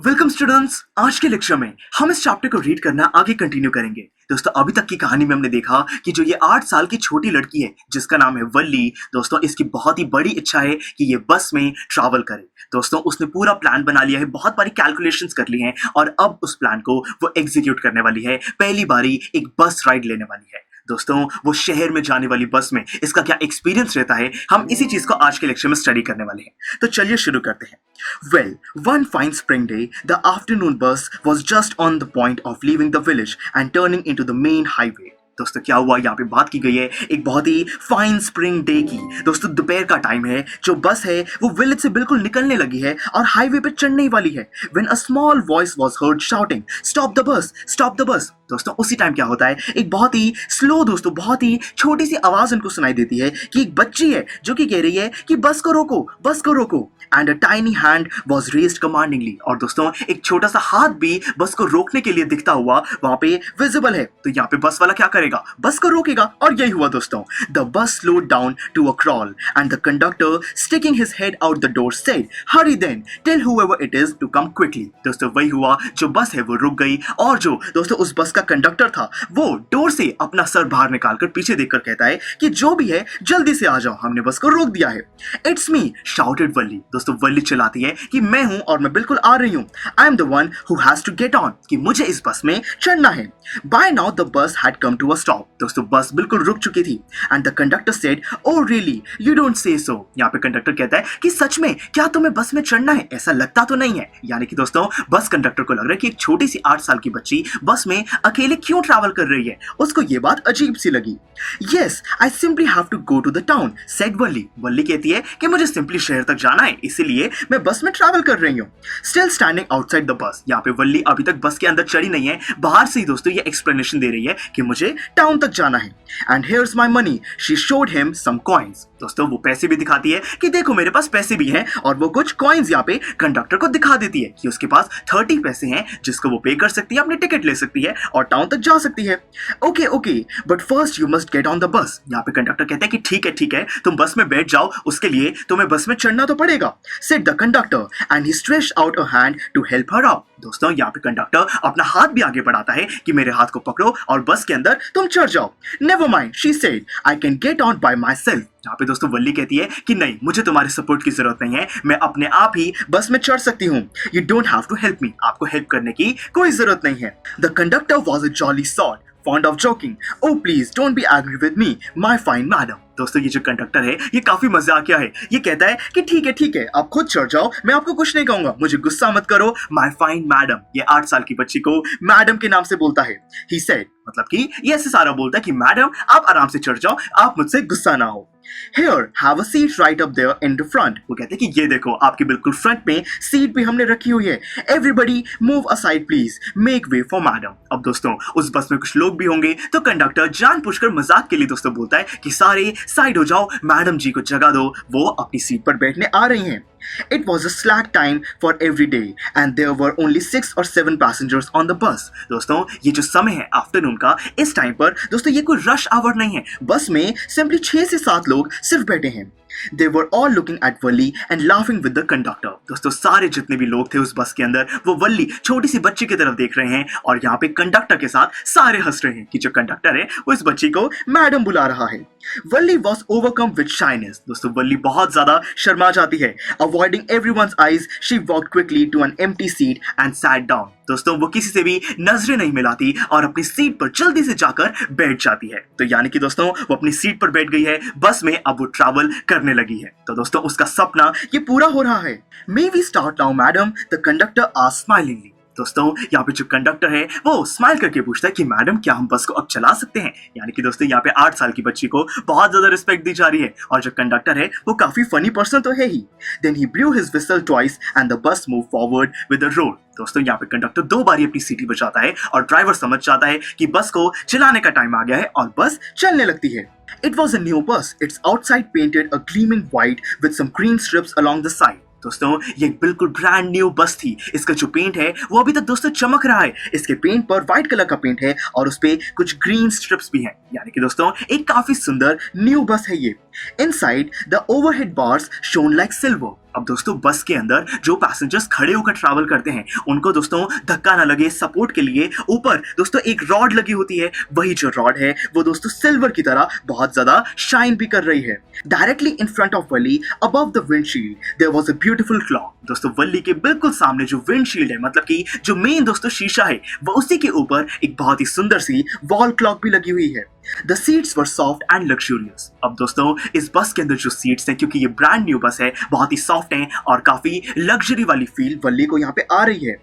Welcome students. आज के lecture में हम इस चैप्टर को रीड करना आगे कंटिन्यू करेंगे। दोस्तों अभी तक की कहानी में हमने देखा कि जो ये 8 साल की छोटी लड़की है जिसका नाम है वल्ली, दोस्तों इसकी बहुत ही बड़ी इच्छा है कि ये बस में ट्रैवल करे। दोस्तों उसने पूरा प्लान बना लिया है, बहुत बारी कैलकुलेशंस कर ली हैं और अब उस प्लान को वो एग्जीक्यूट करने वाली है। पहली बारी एक बस राइड लेने वाली है। दोस्तों वो शहर में जाने वाली बस में इसका क्या एक्सपीरियंस रहता है, हम इसी चीज को आज के लेक्चर में स्टडी करने वाले हैं। तो चलिए शुरू करते हैं। Well, one fine spring day, the afternoon bus was just on the point of leaving the village and turning into the main highway. दोस्तों क्या हुआ, यहाँ पे बात की गई है एक बहुत ही फाइन स्प्रिंग डे की। दोस्तों दोपहर का टाइम है, जो बस है वो विलेज से बिल्कुल निकलने लगी है और हाईवे पे चढ़ने ही वाली है। When a small voice was heard shouting, "Stop the bus! Stop the bus!" दोस्तों उसी टाइम क्या होता है, एक बहुत ही स्लो, दोस्तों बहुत ही छोटी सी आवाज उनको सुनाई देती है कि एक बच्ची है जो कि कह रही है कि बस को रोको, बस को रोको। And a tiny hand was raised commandingly, और दोस्तों एक छोटा सा हाथ भी बस को रोकने के लिए दिखता हुआ वहां पे विजिबल है। तो यहाँ पे बस वाला क्या करेगा, बस को रोकेगा, और यही हुआ दोस्तों। The bus slowed down to a crawl and the conductor sticking his head out the door said, "hurry then, tell whoever it is to come quickly." दोस्तों वही हुआ, जो बस है वो रुक गई और जो दोस्तों उस बस का कंडक्टर था वो डोर से अपना सर बाहर निकालकर पीछे देखकर कहता है कि जो भी है जल्दी से आ जाओ, हमने बस को रोक दिया है। "इट्स मी," शाउटेड वल्ली। दोस्तों वल्ली चिल्लाती है कि मैं हूं और मैं बिल्कुल आ रही हूं। "I am the one who has to get on," कि मुझे इस बस में चढ़ना है। By now the bus had come to a stop. दोस्तों बस बिल्कुल रुक चुकी थी। And the conductor said, "oh really, you don't say so." यहाँ पे कंडक्टर कहता है कि सच में क्या तुम्हें बस में चढ़ना है, ऐसा लगता तो नहीं है। यानी कि दोस्तों बस कंडक्टर को लग रहा है कि एक छोटी सी 8 साल की बच्ची बस में अकेले क्यों ट्रैवल कर रही है, उसको ये बात अजीब सी लगी। "Yes, I simply have to go to the town," said वल्ली। वल्ली कहती है कि मुझे सिंपली शहर तक जाना है, इसीलिए मैं बस में ट्रैवल कर रही हूँ। Still standing outside the bus, यहाँ पे वल्ली अभी तक बस के अंदर चढ़ी नहीं है, बाहर से ही दोस्तों ये एक्सप्लेनेशन दे रही है कि मुझे टाउन तक जाना है। And here's my money, she showed him some coins. दोस्तों वो पैसे भी दिखाती है कि देखो मेरे पास पैसे भी हैं, और वो कुछ कॉइन्स यहाँ पे कंडक्टर को दिखा देती है कि उसके पास 30 पैसे हैं जिसको वो पे कर सकती है, अपनी टिकट ले सकती है और टाउन तक जा सकती है। Okay okay, but first you must get on the bus. यहाँ पे कंडक्टर कहता है कि ठीक है, तुम बस में बैठ जाओ, उसके लिए तुम्हें बस में चढ़ना तो पड़ेगा। Said the conductor and he stretched out a hand to help her out. दोस्तों यहाँ पे कंडक्टर अपना हाथ भी आगे बढ़ाता है कि मेरे हाथ को पकड़ो और बस के अंदर तुम चढ़ जाओ। Never mind, she said, I can get on by my self. यहाँ पे दोस्तों वल्ली कहती है कि नहीं, मुझे तुम्हारे सपोर्ट की जरूरत नहीं है, मैं अपने आप ही बस में चढ़ सकती हूँ। You don't have to help me, आपको हेल्प करने की कोई जरूरत नहीं है। The conductor was a jolly sort, fond of joking. Oh please don't be angry with me, my fine madam. दोस्तों ये जो कंडक्टर है ये काफी मजाकिया है। ये कहता है कि ठीक है, आप खुद चढ़ जाओ, मैं आपको कुछ नहीं कहूंगा, मुझे गुस्सा मत करो। माय फाइन मैडम, ये 8 साल की बच्ची को मैडम के नाम से बोलता है। ही सेड, मतलब कि ये ऐसे सारा बोलता है कि मैडम आप आराम से चढ़ जाओ, आप मुझसे गुस्सा ना हो। Here, have a seat right up there in the front. वो कहते हैं कि ये देखो आपके बिल्कुल फ्रंट में सीट भी हमने रखी हुई है। Everybody move aside please, make way for madam. अब दोस्तों उस बस में कुछ लोग भी होंगे, तो कंडक्टर जानबूझकर मजाक के लिए दोस्तों बोलता है कि सारे साइड हो जाओ, मैडम जी को जगह दो, वो अपनी सीट पर बैठने आ रही हैं। It was a slack time for every day and there were only 6 or 7 passengers on the bus. दोस्तों ये जो समय है आफ्टरनून का, इस टाइम पर दोस्तों ये कोई रश आवर नहीं है, बस में सिंपली 6 से 7 लोग सिर्फ बैठे हैं। They were all looking at Valli and laughing with the conductor. दोस्तों सारे जितने भी लोग थे उस बस के अंदर, वो वल्ली छोटी सी बच्ची की तरफ देख रहे हैं और यहाँ पे कंडक्टर के साथ सारे हंस रहे हैं कि जो कंडक्टर है वो इस बच्ची को मैडम बुला रहा है। वल्ली was overcome with shyness. दोस्तों वल्ली बहुत ज्यादा शर्मा जाती है। Avoiding everyone's eyes, she walked quickly to an empty seat and sat down. दोस्तों वो किसी से भी नजरें नहीं मिलाती और अपनी सीट पर जल्दी से जाकर बैठ जाती है। तो यानी कि दोस्तों वो अपनी सीट पर बैठ गई है, बस में अब वो ट्रैवल करने लगी है। तो दोस्तों उसका सपना ये पूरा हो रहा है। May we start now, madam? The conductor asked smilingly. दोस्तों यहाँ पे जो कंडक्टर है वो स्माइल करके पूछता है कि मैडम क्या हम बस को अब चला सकते हैं। यानी कि दोस्तों यहाँ पे 8 साल की बच्ची को बहुत ज्यादा रिस्पेक्ट दी जा रही है और जो कंडक्टर है वो काफी फनी पर्सन तो है ही। Then he blew his whistle twice and the bus move forward with the road. दोस्तों यहाँ पे कंडक्टर 2 बारी अपनी सीटी बजाता है और ड्राइवर समझ जाता है कि बस को चलाने का टाइम आ गया है और बस चलने लगती है। It was a new bus. Its outside painted a gleaming white with some green strips along the side. दोस्तों ये बिल्कुल ब्रांड न्यू बस थी। इसका जो पेंट है वो अभी तक दोस्तों चमक रहा है। इसके पेंट पर व्हाइट कलर का पेंट है और उस पे कुछ ग्रीन स्ट्रिप्स भी हैं। यानी कि दोस्तों एक काफी सुंदर न्यू बस है ये। Inside the overhead bars shown like silver. अब दोस्तों बस के अंदर जो पैसेंजर्स खड़े होकर ट्रैवल करते हैं उनको दोस्तों धक्का ना लगे सपोर्ट के लिए ऊपर दोस्तों एक रॉड लगी होती है। वही जो रॉड है वो दोस्तों सिल्वर की तरह बहुत ज्यादा शाइन भी कर रही है। Directly in front of Valli above the windshield there was a beautiful clock. दोस्तों वली के बिल्कुल सामने जो विंडशील्ड है मतलब कि जो मेन दोस्तों शीशा है वो उसी के ऊपर एक बहुत ही सुंदर सी वॉल क्लॉक भी लगी हुई है। The seats were soft and luxurious। अब दोस्तों इस बस के अंदर जो सीट्स हैं क्योंकि ये ब्रांड न्यू बस है बहुत ही सॉफ्ट हैं और काफी लग्जरी वाली फील वल्ली को यहाँ पे आ रही है।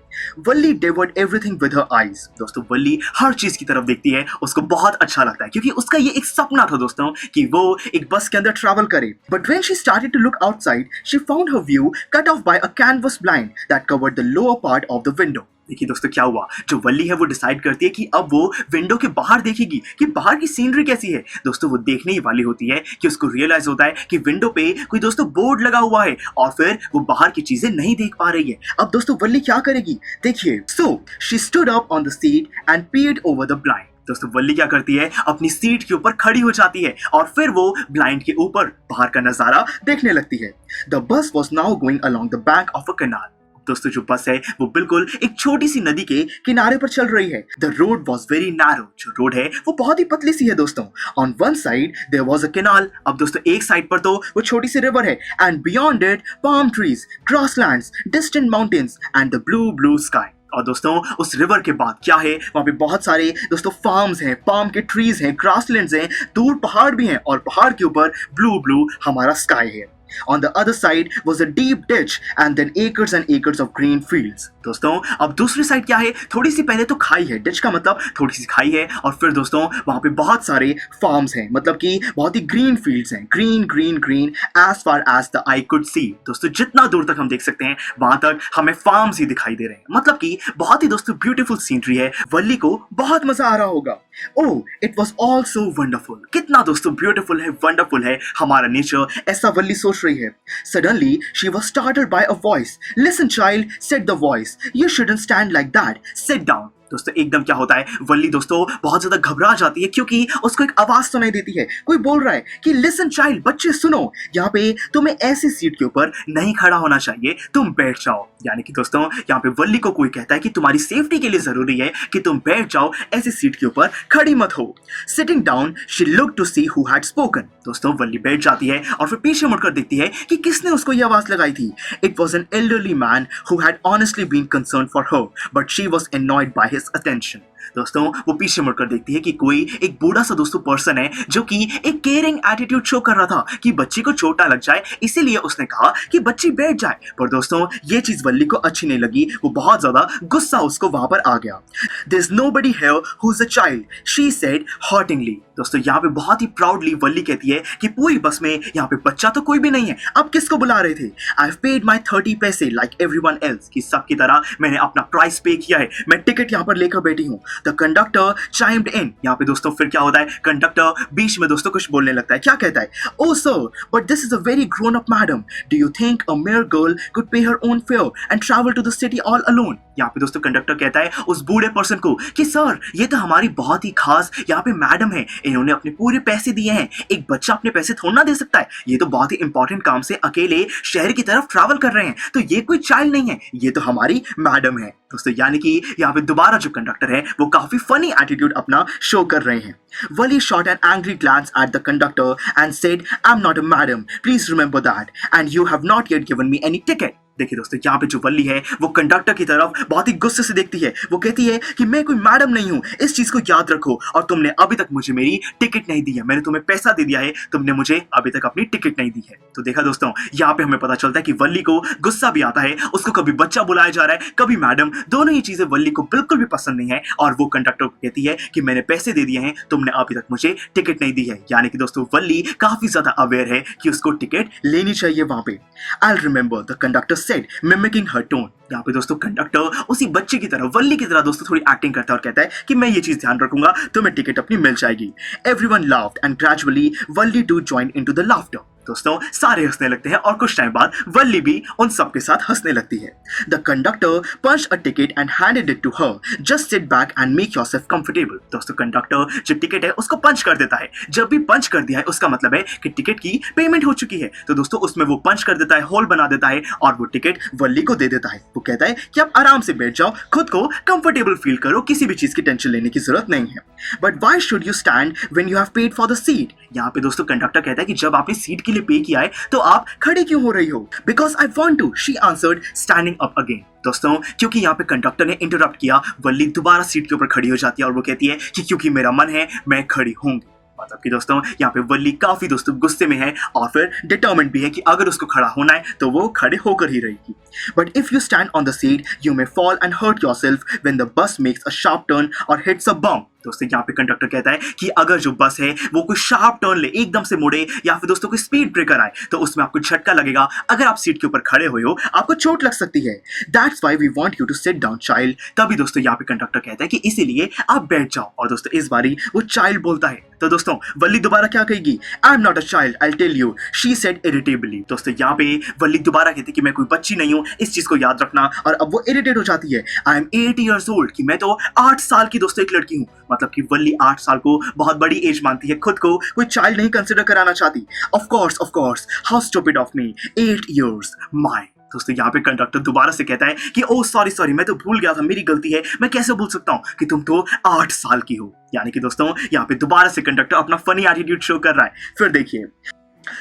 वल्ली devoured everything with her eyes। दोस्तों वल्ली हर चीज की तरफ देखती है, उसको बहुत अच्छा लगता है क्योंकि उसका ये एक सपना था दोस्तों कि वो एक बस के अंदर ट्रैवल करे। But when she started to look outside, she found her view cut off by a canvas blind that covered the lower part of the window। देखिए दोस्तों क्या हुआ, जो वल्ली है वो डिसाइड करती है कि अब वो विंडो के बाहर देखेगी कि बाहर की सीनरी कैसी है। दोस्तों वो देखने ही वाली होती है कि उसको रियलाइज होता है कि विंडो पे कोई दोस्तों बोर्ड लगा हुआ है और फिर वो बाहर की चीजें नहीं देख पा रही है। अब दोस्तों वल्ली क्या करेगी देखिए। So she stood up on the seat and peered over the blind. दोस्तों वल्ली क्या करती है अपनी सीट के ऊपर खड़ी हो जाती है और फिर वो ब्लाइंड के ऊपर बाहर का नजारा देखने लगती है। The bus was now going along the bank of a canal. दोस्तों जो बस है वो बिल्कुल एक छोटी सी नदी के किनारे पर चल रही है। The road was very narrow. जो रोड है वो बहुत ही पतली सी है दोस्तों। On one side there was a canal. अब दोस्तों एक साइड पर तो वो छोटी सी रिवर है and beyond it palm trees, grasslands, distant mountains and the blue blue sky. और दोस्तों उस रिवर के बाद क्या है, वहां पे बहुत सारे दोस्तों फार्म्स हैं, पाम के ट्रीज हैं, ग्रासलैंड्स हैं, दूर पहाड़ भी हैं और पहाड़ के ऊपर ब्लू ब्लू हमारा स्काई है। On the other side was a deep ditch and then acres and acres of green fields। दोस्तों अब दूसरी साइड क्या है, थोड़ी सी पहले तो खाई है, डिच का मतलब थोड़ी सी खाई है और फिर दोस्तों वहां पे बहुत सारे फार्म्स हैं मतलब कि बहुत ही ग्रीन फील्ड्स हैं, green green green as far as the eye could see. दोस्तों जितना दूर तक हम देख सकते हैं वहां तक हमें फार्म्स ही दिखाई दे रहे हैं मतलब कि बहुत ही दोस्तों ब्यूटीफुल सीनरी है। वल्ली को बहुत मजा आ रहा होगा। Oh it was all so wonderful. कितना दोस्तों ब्यूटीफुल है, वंडरफुल है हमारा नेचर, ऐसा वल्ली सोच रही है। Suddenly she was startled by a voice। Listen child, said the voice, you shouldn't stand like that, sit down। दोस्तों एकदम क्या होता है, वल्ली दोस्तों बहुत ज्यादा घबरा जाती है क्योंकि उसको एक आवाज सुनाई देती है। कोई बोल रहा है कि लिसन चाइल्ड, बच्चे सुनो, यहाँ पे तुम्हें ऐसी सीट के ऊपर नहीं खड़ा होना चाहिए, तुम बैठ जाओ। यानी कि दोस्तों यहाँ पे वल्ली को कोई कहता है कि तुम्हारी सेफ्टी के लिए जरूरी है कि तुम बैठ जाओ, ऐसी सीट के ऊपर खड़ी मत हो। Sitting down she look to see who had spoken. दोस्तों वल्ली बैठ जाती है और फिर पीछे मुड़कर देखती है कि किसने उसको ये आवाज लगाई थी। It was an elderly man who had honestly been concern for her but she was annoyed by his attention। दोस्तों वो पीछे मुड़कर देखती है कि कोई एक बूढ़ा सा दोस्तों पर्सन है जो कि एक केयरिंग एटीट्यूड शो कर रहा था कि बच्ची को चोट ना लग जाए, इसीलिए उसने कहा कि बच्ची बैठ जाए। पर दोस्तों ये चीज वल्ली को अच्छी नहीं लगी, वो बहुत ज्यादा गुस्सा उसको वहां पर आ गया। There is nobody here who is a child, she said haughtily। दोस्तों यहाँ पे बहुत ही प्राउडली वल्ली कहती है कि पूरी बस में यहाँ पे बच्चा तो कोई भी नहीं है, अब किसको बुला रहे थे। I've paid my 30 पैसे like everyone else। कि सबकी तरह मैंने अपना प्राइस पे किया है, मैं टिकट यहाँ पर लेकर बैठी हूँ। The conductor chimed in। यहाँ पे दोस्तों फिर क्या होता है, कंडक्टर बीच में दोस्तों कुछ बोलने लगता है। क्या कहता है, oh sir but this is a very grown up madam, do you think a mere girl could pay her own fare and travel to the city all alone। यहाँ पे दोस्तों कंडक्टर कहता है उस बूढ़े पर्सन को कि सर ये तो हमारी बहुत ही खास यहाँ पे मैडम है, इन्होंने अपने पूरे पैसे दिए हैं, एक बच्चा अपने पैसे थोड़ा ना दे सकता है, ये तो बहुत ही इंपॉर्टेंट काम से अकेले शहर की तरफ ट्रैवल कर रहे हैं, तो ये कोई चाइल्ड नहीं है, ये तो हमारी मैडम है। दोस्तों यानी कि यहाँ पे दोबारा जो कंडक्टर है वो काफी फनी एटीट्यूड अपना शो कर रहे हैं। Wally shot an angry glance at the conductor and said, I'm not a madam, please remember that, and you have not yet given me any ticket। देखिए दोस्तों यहाँ पे जो वल्ली है वो कंडक्टर की तरफ बहुत ही गुस्से से देखती है। वो कहती है कि मैं कोई मैडम नहीं हूँ, इस चीज को याद रखो, और तुमने अभी तक मुझे मेरी टिकट नहीं दी है, मैंने तुम्हें पैसा दे दिया है, तुमने मुझे अभी तक अपनी टिकट नहीं दी है। तो देखा दोस्तों यहाँ पे हमें पता चलता है कि वल्ली को गुस्सा भी आता है, उसको कभी बच्चा बुलाया जा रहा है कभी मैडम, दोनों ही चीजें वल्ली को बिल्कुल भी पसंद नहीं है और वो कंडक्टर को कहती है कि मैंने पैसे दे दिए हैं, तुमने अभी तक मुझे टिकट नहीं दी है। यानी कि दोस्तों वल्ली काफी ज्यादा अवेयर है कि उसको टिकट लेनी चाहिए वहां पे। I'll remember, the conductor said, mimicking her tone। यहाँ पे दोस्तों कंडक्टर उसी बच्चे की तरह, वल्ली की तरह दोस्तों थोड़ी एक्टिंग करता है और कहता है कि मैं ये चीज ध्यान रखूंगा, तुम्हें टिकट अपनी मिल जाएगी। Everyone laughed and gradually Valli too joined into the laughter। दोस्तों सारे हंसने लगते हैं और कुछ टाइम बाद वल्ली भी उन सब के साथ हंसने लगती है। The conductor punch a ticket and handed it to her, just sit back and make yourself comfortable. दोस्तों कंडक्टर जो टिकट है उसको पंच कर देता है। जब भी पंच कर दिया है उसका मतलब है कि टिकट की पेमेंट हो चुकी है। तो दोस्तों उसमें वो पंच कर देता है, होल बना देता है और वो टिकट वल्ली को दे देता है। वो कहता है कि आप आराम से बैठ जाओ, खुद को कंफर्टेबल फील करो, किसी भी चीज की टेंशन लेने की जरूरत नहीं है। But why should you stand when you have paid for the seat? यहाँ पे दोस्तों कंडक्टर कहता है कि जब आपने सीट के लिए पे किया है तो आप खड़े क्यों हो रही हो? Because I want to, she answered, standing up again. दोस्तों क्योंकि यहाँ पे कंडक्टर ने इंटरप्ट किया, वल्ली दोबारा सीट के ऊपर खड़ी हो जाती है और वो कहती है कि क्योंकि मेरा मन है मैं खड़ी होंगी। मतलब कि दोस्तों यहाँ पे वल्ली काफी दोस्तों गुस्से में है और फिर डिटर्मिन्ड भी है कि अगर उसको खड़ा होना है तो वो खड़े होकर ही रहेगी। But if you stand on the seat you may fall and hurt yourself when the bus makes a sharp turn or hits a bump. दोस्तों यहाँ पे कंडक्टर कहता है कि अगर जो बस है वो कोई शार्प टर्न ले, एकदम से मुड़े या फिर दोस्तों कोई स्पीड ब्रेकर आए तो उसमें आपको झटका लगेगा। अगर आप सीट के ऊपर खड़े हुए हो आपको चोट लग सकती है। That's why we want you to sit down child. तभी दोस्तों यहाँ पे कंडक्टर कहता है कि इसीलिए आप बैठ जाओ। और दोस्तों इस बारी वो चाइल्ड बोलता है तो दोस्तों वल्ली दोबारा क्या कहेगी? I am not a child, I tell you, she said irritably. दोस्तों यहाँ पे वल्ली दोबारा कहती है कि मैं कोई बच्ची नहीं हूँ, इस चीज को याद रखना। और अब वो इरिटेट हो जाती है। आई एम 8 years old, कि मैं तो 8 साल की दोस्तों एक लड़की हूँ। मतलब कि वल्ली 8 साल को बहुत बड़ी एज मानती है, खुद को कोई चाइल्ड नहीं कंसिडर कराना चाहती। Of course, how stupid of me, 8 years, my. दोस्तों यहाँ पे कंडक्टर दोबारा से कहता है कि ओ सॉरी मैं तो भूल गया था, मेरी गलती है, मैं कैसे भूल सकता हूँ कि तुम तो 8 साल की हो। यानी कि दोस्तों यहाँ पे दोबारा से कंडक्टर अपना फनी एटीट्यूड शो कर रहा है। फिर देखिए,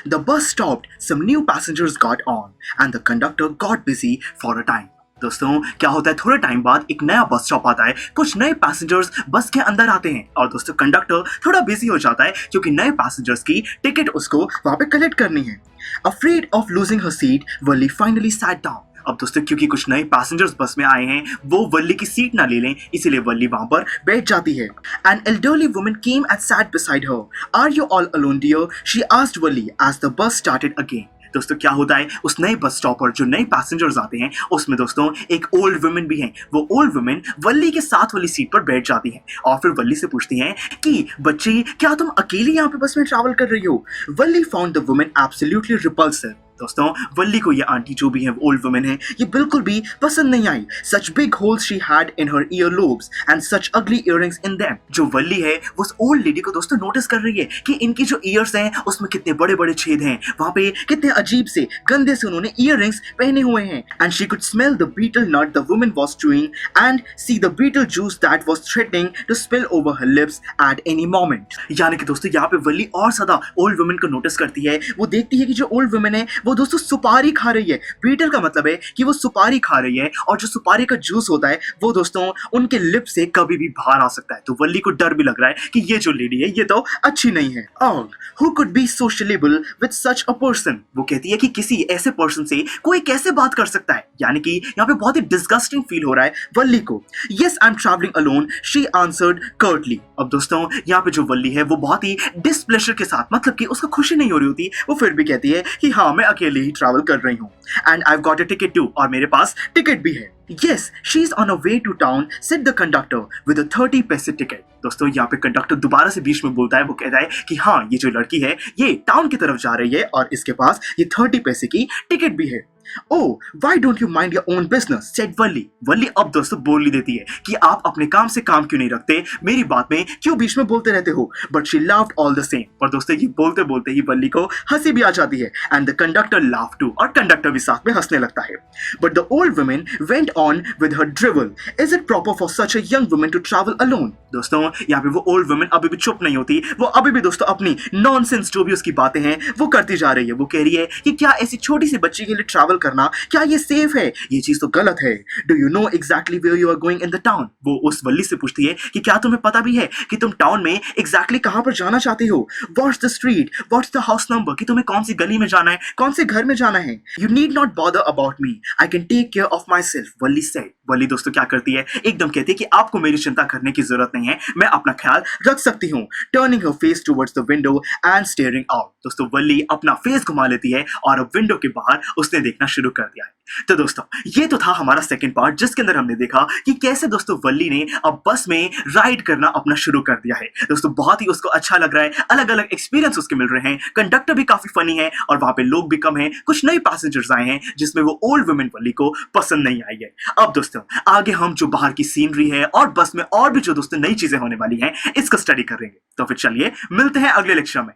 The bus stopped, some new passengers got on, and the conductor got busy for a time. दोस्तों क्या होता है, थोड़े टाइम बाद एक नया बस स्टॉप आता है, कुछ नए पैसेंजर्स बस के अंदर आते हैं और दोस्तों कंडक्टर थोड़ा बिजी हो जाता है क्योंकि नए पैसेंजर्स की टिकट उसको वहां पे कलेक्ट करनी है। Afraid of losing her seat, Wally finally sat down. अब दोस्तों क्योंकि कुछ नए पैसेंजर्स बस में आए हैं, वो वल्ली की सीट ना ले लें, इसीलिए वल्ली वहां पर बैठ जाती है। An elderly woman came and sat beside her. Are you all alone, dear? She asked Wally as the bus started again. दोस्तों क्या होता है, उस नए बस स्टॉप पर जो नए पैसेंजर्स आते हैं उसमें दोस्तों एक ओल्ड वुमेन भी हैं। वो ओल्ड वुमेन वल्ली के साथ वाली सीट पर बैठ जाती हैं और फिर वल्ली से पूछती हैं कि बच्ची क्या तुम अकेली यहाँ पे बस में ट्रैवल कर रही हो? Valli found the women absolutely repulsive. दोस्तों वल्ली को ये आंटी जो भी है ओल्ड वुमेन है ये बिल्कुल भी पसंद नहीं आई। Such big holes she had in her ear lobes and such ugly earrings in them. जो वल्ली है वो उस ओल्ड लेडी को दोस्तों नोटिस कर रही है कि इनकी जो ईयर्स हैं उसमें कितने बड़े बड़े छेद हैं, वहां पे कितने अजीब से गंदे से उन्होंने इयररिंग्स पहने हुए हैं। And she could smell the betel nut the woman was chewing and see the betel juice that was threatening to spill over her lips at any moment. यानी कि दोस्तों यहाँ पे वल्ली और ज्यादा ओल्ड वुमन को नोटिस करती है। वो देखती है कि जो ओल्ड वुमन है वो दोस्तों सुपारी खा रही है। बीटल का मतलब है कि वो सुपारी खा रही है और जो सुपारी का जूस होता है वो दोस्तों उनके लिप से कभी भी बाहर आ सकता है। तो वल्ली को डर भी लग रहा है कि ये जो लेडी है ये तो अच्छी नहीं है। और who could be sociable with such a person? वो कहती है कि किसी ऐसे पर्सन से कोई कैसे बात कर सकता है। यानी कि यहाँ पे बहुत ही डिस्गस्टिंग फील हो रहा है वल्ली को। Yes, I'm traveling alone, she answered curtly. अब दोस्तों यहाँ पे जो वल्ली है वो बहुत ही डिस्प्लेजर के साथ, मतलब कि उसको खुशी नहीं हो रही होती, वो फिर भी कहती है कि हाँ मैं अकेले ही ट्रैवल कर रही हूँ। And I've got a ticket too, और मेरे पास टिकट भी है। Yes, she's on her way to town, said the conductor with a 30 पैसे टिकट। दोस्तों यहाँ पे कंडक्टर दोबारा से बीच में बोलता है, वो कहता है कि हाँ ये जो लड़की है ये टाउन की तरफ जा रही है और इसके पास ये 30 पैसे की टिकट भी है। Oh, why don't you mind your own business? said Wally. वल्ली अब दोस्तों बोल ही देती है कि आप अपने काम से काम क्यों नहीं रखते, मेरी बात में क्यों बीच में बोलते रहते हो। But she laughed all the same. पर दोस्तों ये बोलते बोलते ही वल्ली को हंसी भी आ जाती है and the conductor laughed too. और कंडक्टर भी साथ में हंसने लगता है। But the old woman went on with her drivel. Is it proper for such a young woman to travel alone? दोस्तों यहाँ पे वो ओल्ड वुमेन अभी भी चुप नहीं होती, वो अभी भी दोस्तों अपनी नॉनसेंस जो भी उसकी बातें हैं वो करती जा रही है। वो कह रही है कि क्या ऐसी छोटी सी बच्ची के लिए ट्रैवल करना क्या ये सेफ है? ये चीज तो गलत है। Do you know exactly where you are going in the town? वो उस वल्ली से पूछती है कि क्या तुम्हें पता भी है कि तुम टाउन में एग्जैक्टली कहां पर जाना चाहती हो? What's the street, what's the house number, कि तुम्हें कौन सी गली में जाना है, कौन से घर में जाना है। You need not bother about me, I can take care of myself, Valli said. Valli दोस्तों क्या करती है, एकदम कहती है कि आपको मेरी चिंता करने की जरूरत नहीं है, मैं अपना ख्याल रख सकती हूँ। Turning her face towards the window and steering out. दोस्तों वल्ली अपना फेस घुमा लेती है और अब विंडो के बाहर उसने देखना अपना शुरू कर दिया है। तो दोस्तों ये तो था हमारा सेकंड पार्ट, जिसके अंदर हमने देखा कि कैसे दोस्तों वल्ली ने अब बस में राइड करना अपना शुरू कर दिया है। दोस्तों बहुत ही उसको अच्छा लग रहा है, अलग अलग एक्सपीरियंस उसके मिल रहे हैं, कंडक्टर भी काफी फनी है और वहां पे लोग भी कम हैं, कुछ नए पैसेंजर्स आए हैं जिसमें वो ओल्ड वुमेन वल्ली को पसंद नहीं आई है। अब दोस्तों आगे हम जो बाहर की सीनरी है और बस में और भी जो दोस्तों नई चीजें होने वाली हैं इसका स्टडी करेंगे। तो फिर चलिए मिलते हैं अगले लेक्चर में।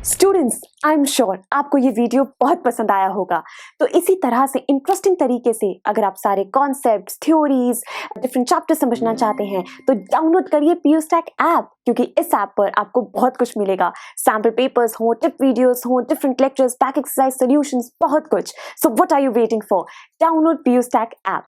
स्टूडेंट्स, आई एम श्योर आपको ये वीडियो बहुत पसंद आया होगा। तो इसी तरह से इंटरेस्टिंग तरीके से अगर आप सारे कॉन्सेप्ट्स, थ्योरीज, डिफरेंट चैप्टर समझना चाहते हैं तो डाउनलोड करिए PUSTAC ऐप, क्योंकि इस ऐप पर आपको बहुत कुछ मिलेगा। सैम्पल पेपर्स हो, टिप वीडियोस हो, different lectures, back exercise solutions, बहुत कुछ। So what are you waiting for? Download PUSTAC app.